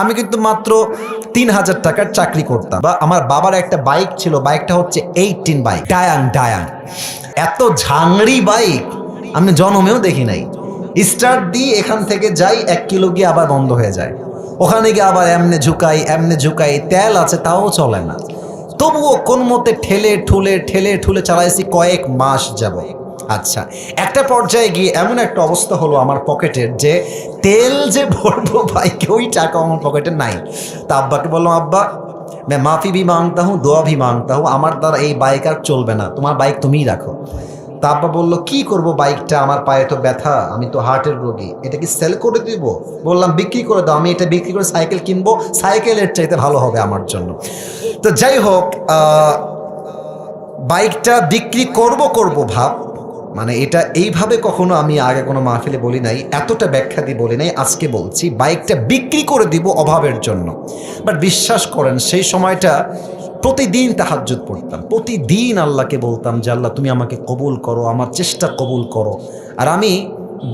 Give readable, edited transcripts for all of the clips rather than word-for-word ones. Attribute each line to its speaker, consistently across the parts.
Speaker 1: আমি কিন্তু মাত্র ৩,০০০ টাকার চাকরি করতাম, বা আমার বাবার একটা বাইক ছিল, বাইকটা হচ্ছে 18 বাইক, ডায়াং ডায়াং। এত ঝাংড়ি বাইক আমি জন্মেও দেখি নাই। স্টার্ট দিয়ে এখান থেকে যাই 1 কিলো গিয়ে আবার বন্ধ হয়ে যায়, ওখানে গিয়ে আবার এমনে ঝুকাই, তেল আছে তাও চলে না। তবুও কোন মতে ঠেলে ঠুলে চালাইছি কয়েক মাস যাব। আচ্ছা, একটা পর্যায়ে গিয়ে এমন একটা অবস্থা হলো আমার পকেটের, যে তেল যে ভরবো বাইকে ওই টাকা আমার পকেটে নাই। তা আব্বাকে বললাম, আব্বা मैं माफ़ी भी मांगता हूँ, দোয়া भी मांगता हूँ, আমার দ্বারা এই বাইক আর চলবে না, তোমার বাইক তুমিই রাখো। তা আব্বা বললো, কি করব বাইকটা, আমার পায়ে তো ব্যথা, আমি তো হার্টের রোগী, এটা কি সেল করে দিব? বললাম, বিক্রি করে দাও, আমি এটা বিক্রি করে সাইকেল কিনবো, সাইকেলের চাইতে ভালো হবে আমার জন্য। তো যাই হোক, বাইকটা বিক্রি করব ভাব, মানে এটা এইভাবে কখনো আমি আগে কোনো মাহফিলে বলি নাই, এতটা ব্যাখ্যা দিয়ে বলি নাই, আজকে বলছি বাইকটা বিক্রি করে দিব অভাবের জন্য। বাট বিশ্বাস করেন, সেই সময়টা প্রতিদিন তাহাজ্জুদ পড়তাম, প্রতিদিন আল্লাহকে বলতাম যে আল্লাহ তুমি আমাকে কবুল করো, আমার চেষ্টা কবুল করো। আর আমি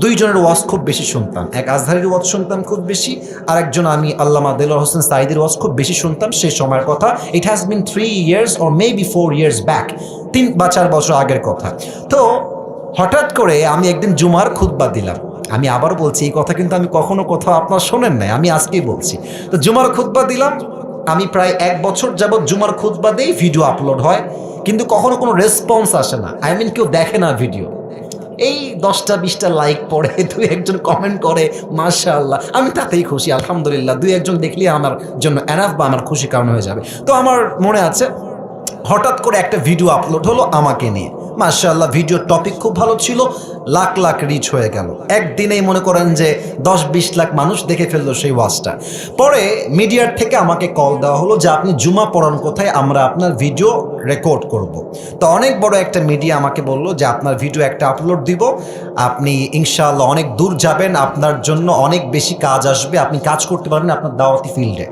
Speaker 1: দুইজনের ওয়াজ খুব বেশি শুনতাম, এক আজহারির ওয়াজ শুনতাম খুব বেশি, আর একজন আমি আল্লামা দেলোয়ার হোসেন সাঈদীর ওয়াজ খুব বেশি শুনতাম সেই সময়ের কথা। It has been 3 years or maybe 4 years back, 3 বা 4 বছর আগের কথা। তো হঠাৎ করে আমি একদিন জুমার খুতবা দিলাম, আমি আবারও বলছি এই কথা কিন্তু আমি কখনো কোথাও আপনার শোনেন নাই, আমি আজকেই বলছি। তো জুমার খুতবা দিলাম, আমি প্রায় 1 বছর যাবৎ জুমার খুতবা দেই, ভিডিও আপলোড হয়, কিন্তু কখনো কোনো রেসপন্স আসে না, আই মিন কেউ দেখে না ভিডিও। এই 10টা-20টা লাইক পড়ে, 2-1জন কমেন্ট করে মাশাআল্লাহ, আমি তাতেই খুশি, আলহামদুলিল্লাহ, 2-1জন দেখলে আমার জন্য এনাফ, বা আমার খুশি কারণ হয়ে যাবে। তো আমার মনে আছে হঠাৎ করে একটা ভিডিও আপলোড হলো আমাকে নিয়ে, মাশাআল্লাহ, ভিডিওর টপিক খুব ভালো ছিল, লাখ লাখ রিচ হয়ে গেল, একদিনেই মনে করেন যে 10-20 লাখ মানুষ দেখে ফেললো সেই ওয়াজটা। পরে মিডিয়ার থেকে আমাকে কল দেওয়া হলো যে আপনি জুমা পড়ান কোথায়, আমরা আপনার ভিডিও রেকর্ড করব। তো অনেক বড় একটা মিডিয়া আমাকে বললো যে আপনার ভিডিও একটা আপলোড দিব, আপনি ইনশাআল্লাহ অনেক দূর যাবেন, আপনার জন্য অনেক বেশি কাজ আসবে, আপনি কাজ করতে পারবেন আপনার দাওয়াতি ফিল্ডে।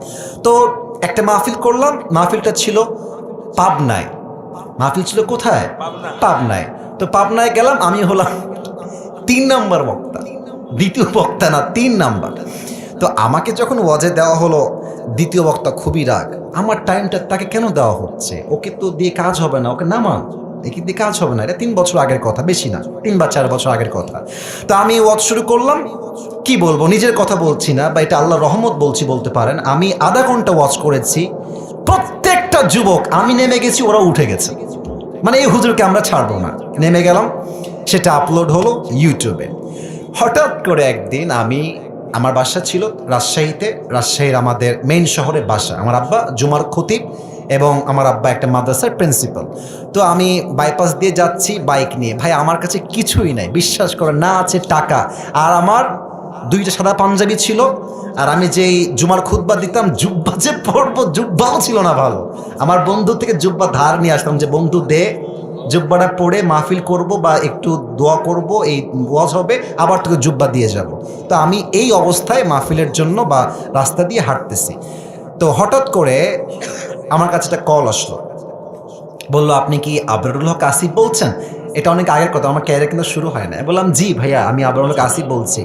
Speaker 1: তো একটা মাহফিল করলাম, মাহফিলটা ছিল পাবনায়। মাহফিল ছিল কোথায়? পাবনায়। তো পাবনায় গেলাম, আমি হলাম 3 নাম্বার বক্তা, দ্বিতীয় বক্তা না, 3 নাম্বার। তো আমাকে যখন ওয়াজে দেওয়া হলো, দ্বিতীয় বক্তা খুবই রাগ, আমার টাইমটা তাকে কেন দেওয়া হচ্ছে, ওকে তো দিয়ে কাজ হবে না, ওকে নামান, একে দিয়ে কাজ হবে না, এটা 3 বছর আগের কথা, বেশি না, 3 বা 4 বছর আগের কথা। তো আমি ওয়াজ শুরু করলাম, কি বলবো, নিজের কথা বলছি না, বা এটা আল্লাহর রহমত বলছি বলতে পারেন। আমি আধা ঘন্টা ওয়াজ করেছি, প্রত্যেকটা যুবক, আমি নেমে গেছি ওরা উঠে গেছে, মানে এই হুজুরকে আমরা ছাড়বো না, নেমে গেলাম, সেটা আপলোড হলো ইউটিউবে। হঠাৎ করে একদিন আমার বাসা ছিল রাজশাহীতে, রাজশাহীর আমাদের মেইন শহরে বাসা, আমার আব্বা জুমার খতিব এবং আমার আব্বা একটা মাদ্রাসার প্রিন্সিপাল। তো আমি বাইপাস দিয়ে যাচ্ছি বাইক নিয়ে, ভাই আমার কাছে কিছুই নাই, বিশ্বাস করে না আছে টাকা, আর আমার 2টা সাদা পাঞ্জাবি ছিল, আর আমি যেই জুমার খুতবা দিতাম, জুব্বা যে পরবো, জুব্বাও ছিল না ভালো, আমার বন্ধু থেকে জুব্বা ধার নিয়ে আসতাম, যে বন্ধু দে, জুব্বাটা পরে মাহফিল করব বা একটু দোয়া করব, এই ওয়াজ হবে, আবার তোকে জুব্বা দিয়ে যাব। তো আমি এই অবস্থায় মাহফিলের জন্য বা রাস্তা দিয়ে হাঁটতেছি, তো হঠাৎ করে আমার কাছে একটা কল আসলো, বললো আপনি কি আবরারুল হক আসিফ বলছেন? এটা অনেক আগের কথা, আমার ক্যারিয়ার কিন্তু শুরু হয় না। বললাম জি ভাইয়া, আমি আবরারুল হক আসিফ বলছি,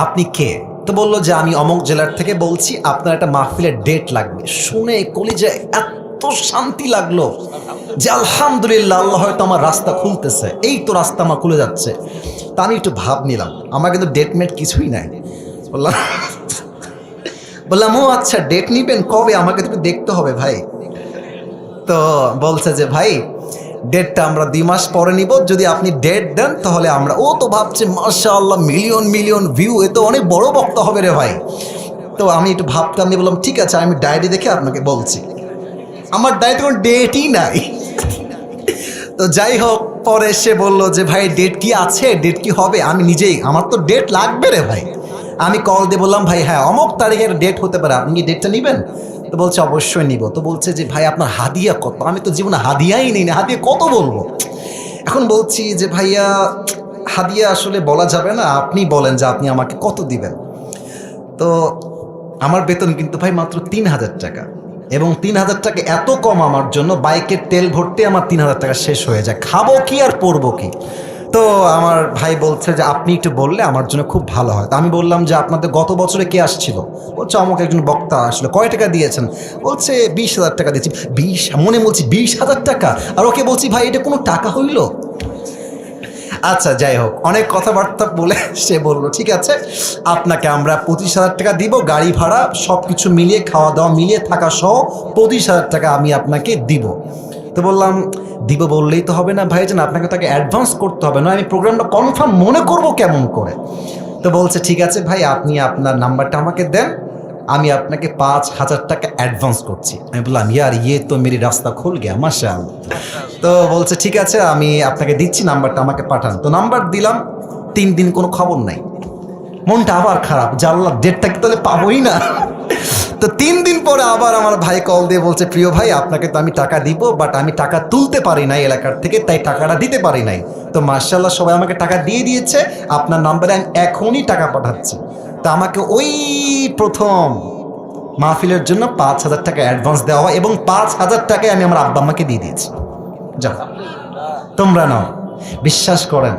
Speaker 1: আপনি কে? তো বললো যে আমি অমুক জেলার থেকে বলছি, আপনার একটা মাহফিলের ডেট লাগবে। শুনে কলিজায় এত শান্তি লাগলো যে আলহামদুলিল্লাহ, আল্লাহ হয়তো আমার রাস্তা খুলতেছে, এই তো রাস্তা আমার খুলে যাচ্ছে। তা আমি একটু ভাব নিলাম, আমার কিন্তু ডেট মেট কিছুই নাই। বললাম ও আচ্ছা, ডেট নিবেন কবে, আমাকে তো দেখতে হবে ভাই। তো বলছে যে ভাই ডেটটা আমরা 2 মাস পরে নিব, যদি আপনি ডেট দেন তাহলে আমরা। ও তো ভাবছে মাশাআল্লাহ, মিলিয়ন মিলিয়ন ভিউ, এ তো অনেক বড় বক্তা হবে রে ভাই। তো আমি একটু ভাবতাম, আমি বললাম ঠিক আছে, আমি ডায়েরি দেখে আপনাকে বলছি। আমার ডায়েরিতে কোনো ডেটই নাই। তো যাই হোক, পরে সে বললো যে ভাই ডেট কি আছে, ডেট কি হবে? আমি নিজেই, আমার তো ডেট লাগবে রে ভাই। আমি কল দিয়ে বললাম ভাই হ্যাঁ অমুক তারিখের ডেট হতে পারে, আপনি কি ডেটটা নেবেন? তো বলছে অবশ্যই নিব। তো বলছে যে ভাই আপনার হাদিয়া কত? আমি তো জীবনে হাদিয়াই নেই না, হাদিয়া কত বলবো। এখন বলছি যে ভাইয়া হাদিয়া আসলে বলা যাবে না, আপনি বলেন যে আপনি আমাকে কত দিবেন। তো আমার বেতন কিন্তু ভাই মাত্র 3,000 টাকা, এবং 3,000 টাকা এত কম আমার জন্য, বাইকের তেল ভরতে আমার 3,000 টাকা শেষ হয়ে যায়, খাবো কি আর পরবো কি। তো আমার ভাই বলছে যে আপনি একটু বললে আমার জন্য খুব ভালো হয়। তো আমি বললাম যে আপনাদের গত বছরে কে আসছিল? বলছে আমাকে একজন বক্তা আসলো। কয় টাকা দিয়েছেন? বলছে 20,000 টাকা দিয়েছি। মনে বলছি 20,000 টাকা, আর ওকে বলছি ভাই এটা কোনো টাকা হইল? আচ্ছা যাই হোক, অনেক কথাবার্তা বলে সে বললো ঠিক আছে আপনাকে আমরা 25,000 টাকা দিব, গাড়ি ভাড়া সব কিছু মিলিয়ে, খাওয়া দাওয়া মিলিয়ে, থাকা সহ 25,000 টাকা আমি আপনাকে দিব। তো বললাম দিব বললেই তো হবে না ভাইজান, আপনাকে তাকে অ্যাডভান্স করতে হবে, না আমি প্রোগ্রামটা কনফার্ম মনে করব কেমন করে। তো বলছে ঠিক আছে ভাই আপনি আপনার নাম্বারটা আমাকে দেন, আমি আপনাকে 5,000 টাকা অ্যাডভান্স করছি। আমি বললাম ইয়ার ইয়ে তো মেরি রাস্তা খুল গিয়া মাশাআল্লাহ। তো বলছে ঠিক আছে আমি আপনাকে দিচ্ছি, নাম্বারটা আমাকে পাঠান। তো নাম্বার দিলাম, 3 দিন কোনো খবর নাই। মনটা আবার খারাপ, জানলাম ডেটটা কি তাহলে পাবোই না। তো 3 দিন পরে আবার আমার ভাই কল দিয়ে বলছে প্রিয় ভাই আপনাকে তো আমি টাকা দিব, বাট আমি টাকা তুলতে পারি নাই এলাকার থেকে, তাই টাকাটা দিতে পারি নাই। তো মার্শাল্লাহ সবাই আমাকে টাকা দিয়ে দিয়েছে, আপনার নাম্বারে আমি এখনই টাকা পাঠাচ্ছি। তা আমাকে ওই প্রথম মাহফিলের জন্য 5,000 টাকা অ্যাডভান্স দেওয়া হয়, এবং 5,000 টাকায় আমি আমার আব্বা আম্মাকে দিয়ে দিয়েছি। যাও তোমরা নাও। বিশ্বাস করেন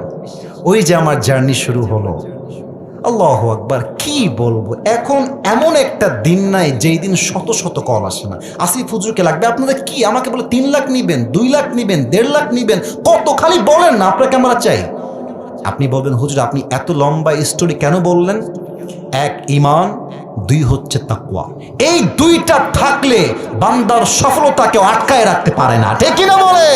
Speaker 1: ওই যে আমার জার্নি শুরু হলো, আল্লাহু আকবার, কি বলবো। এখন এমন একটা দিন নাই যেই দিন শত শত কল আসে না, আসিফ হুজুরকে লাগবে আপনাদের কি, আমাকে বলে 3 লাখ নিবেন, 2 লাখ নিবেন, 1.5 লাখ নিবেন, কত খালি বলেন না আপনাকে আমরা চাই। আপনি বলবেন হুজুর আপনি এত লম্বা স্টোরি কেন বললেন? 1 ঈমান, 2 হচ্ছে তাকওয়া। এই 2টা থাকলে বান্দার সফলতাকেও আটকায় রাখতে পারে না, ঠিক কিনা বলে?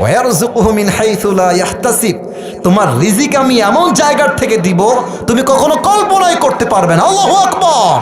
Speaker 1: ওয়ারযুকুহু মিন হাইথু লা ইয়াহতাসিব, তোমার রিজিক আমি এমন জায়গার থেকে দিব তুমি কখনো কল্পনাই করতে পারবে না। আল্লাহু আকবার।